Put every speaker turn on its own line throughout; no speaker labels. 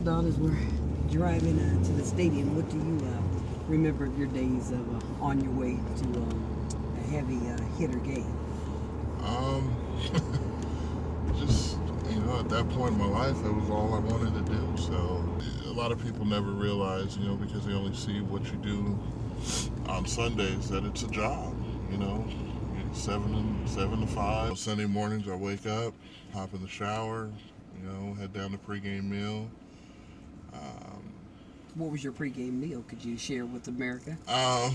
Don, as we're driving to the stadium, what do you remember of your days of on your way to a heavy hitter game?
Um, just, at that point in my life, that was all I wanted to do. So a lot of people never realize, because they only see what you do on Sundays, that it's a job. You know, seven to five. Sunday mornings, I wake up, hop in the shower, head down to pregame meal. Um,
What was your pregame meal? Could you share with America?
um,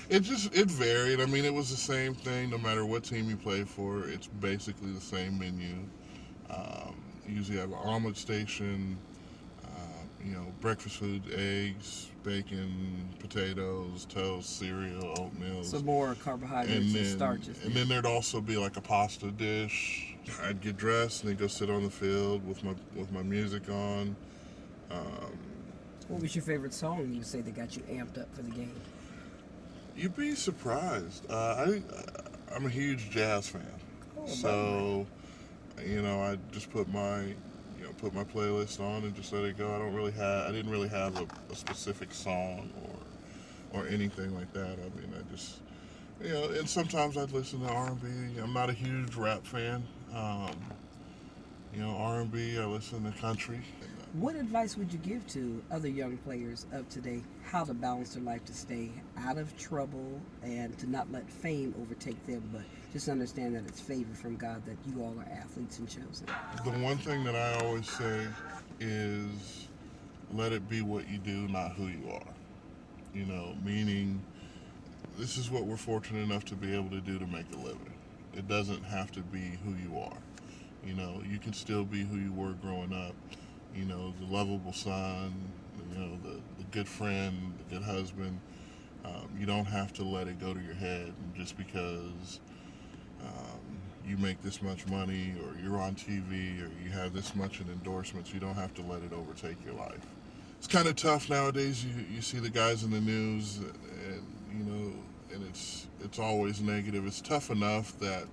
it varied. I mean, it was the same thing no matter what team you play for. It's basically the same menu. Usually have an omelet station, breakfast food, eggs, bacon, potatoes, toast, cereal, oatmeal.
Some more carbohydrates and starches.
And then there'd also be like a pasta dish. I'd get dressed and then go sit on the field with my music on.
What was your favorite song you would say that got you amped up for the game?
You'd be surprised. I'm a huge jazz fan,
Oh,
I just put my playlist on and just let it go. I didn't really have a specific song or anything like that. I mean, I just, and sometimes I'd listen to R&B. I'm not a huge rap fan. R&B, I listen to country.
what advice would you give to other young players of today how to balance their life to stay out of trouble and to not let fame overtake them, but just understand that it's favor from God that you all are athletes and chosen?
The one thing that I always say is let it be what you do, not who you are. Meaning this is what we're fortunate enough to be able to do to make a living. It doesn't have to be who you are. You can still be who you were growing up. The lovable son, the good friend, the good husband. You don't have to let it go to your head just because you make this much money or you're on TV or you have this much in endorsements. You don't have to let it overtake your life. It's kind of tough nowadays. You see the guys in the news and it's always negative. It's tough enough that,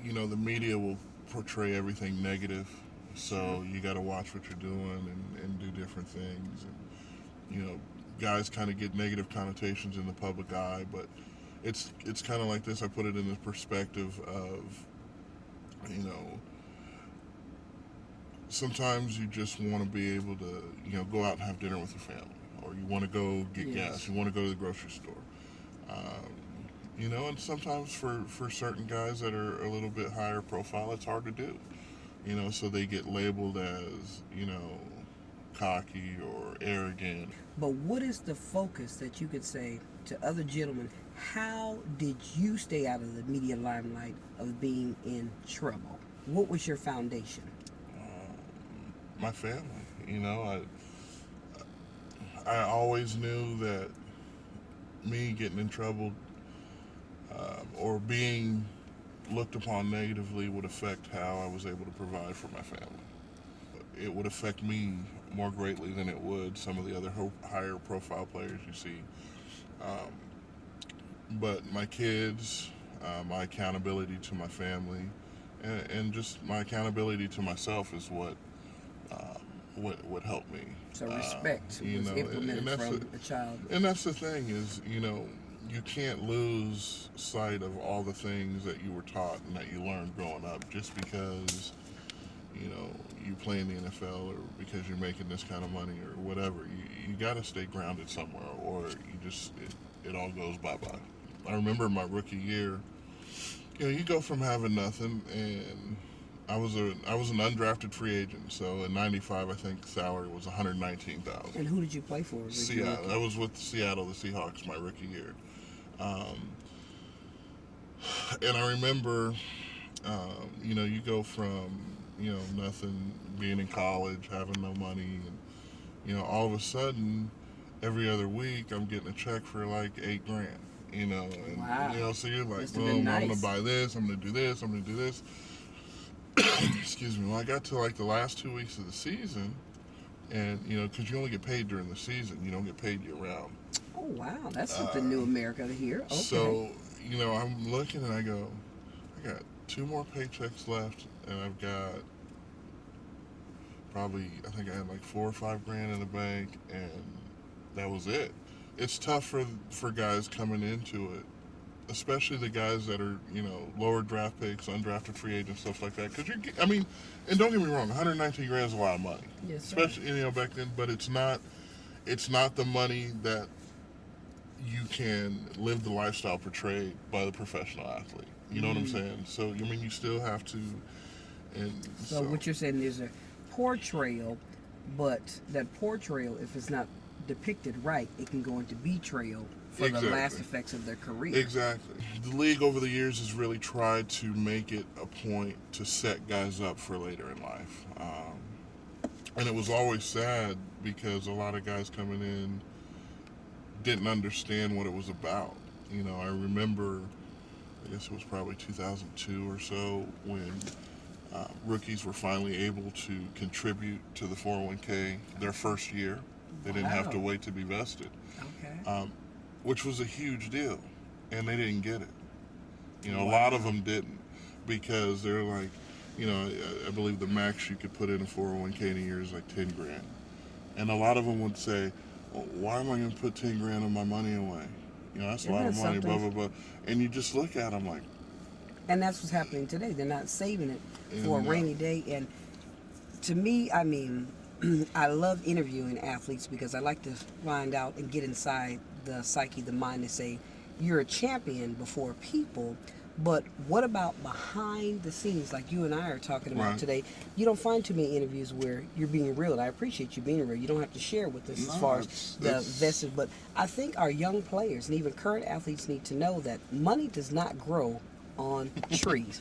the media will portray everything negative. So you got to watch what you're doing and do different things. And, guys kind of get negative connotations in the public eye, but it's kind of like this. I put it in the perspective of, sometimes you just want to be able to, go out and have dinner with your family, or you want to go get gas, you want to go to the grocery store. And sometimes for certain guys that are a little bit higher profile, it's hard to do. So they get labeled as, cocky or arrogant.
But what is the focus that you could say to other gentlemen? How did you stay out of the media limelight of being in trouble? What was your foundation?
My family. I always knew that me getting in trouble or being looked upon negatively would affect how I was able to provide for my family. It would affect me more greatly than it would some of the other higher profile players you see. But my kids, my accountability to my family, and just my accountability to myself is what helped me.
So respect was implemented from a child.
And that's the thing is, you can't lose sight of all the things that you were taught and that you learned growing up just because, you play in the NFL or because you're making this kind of money or whatever. You got to stay grounded somewhere or it all goes bye-bye. I remember my rookie year, you go from having nothing, and I was an undrafted free agent. So in '95, I think salary was $119,000.
And who did you play for?
Seattle. I was with Seattle, the Seahawks, my rookie year. And I remember, you go from, nothing, being in college, having no money, and, all of a sudden, every other week, I'm getting a check for like $8,000. And,
wow.
So you're like,
Must have been nice.
I'm going to buy this, I'm going to do this, I'm going to do this. Excuse me. Well, I got to like the last 2 weeks of the season, and, because you only get paid during the season, you don't get paid year round.
Oh, wow. That's something new America to hear. Okay.
So, I'm looking and I go, I got 2 more paychecks left, and I've got I think I had like 4 or 5 grand in the bank, and that was it. It's tough for guys coming into it, especially the guys that are, lower draft picks, undrafted free agents, stuff like that. Because and don't get me wrong, 119 grand is a lot of money,
Yes, sir.
especially back then. But it's not the money that you can live the lifestyle portrayed by the professional athlete. You know what I'm saying? So you still have to. And
So what you're saying is a portrayal, but that portrayal, if it's not depicted right, it can go into betrayal for the last effects of their career.
Exactly. The league over the years has really tried to make it a point to set guys up for later in life. And it was always sad because a lot of guys coming in didn't understand what it was about. I remember, I guess it was probably 2002 or so, when rookies were finally able to contribute to the 401k their first year. They didn't have to wait to be vested.
Okay.
Which was a huge deal, and they didn't get it. A lot of them didn't, because they're like, I believe the max you could put in a 401k in a year is like 10 grand. And a lot of them would say, well, why am I going to put 10 grand of my money away? That's a lot of money, blah, blah, blah. And you just look at them like.
And that's what's happening today. They're not saving it for a rainy day. And to me, I love interviewing athletes because I like to find out and get inside the psyche, the mind, and say, you're a champion before people, but what about behind the scenes, like you and I are talking about today? You don't find too many interviews where you're being real, and I appreciate you being real. You don't have to share with us as far as the vested, but I think our young players and even current athletes need to know that money does not grow on trees.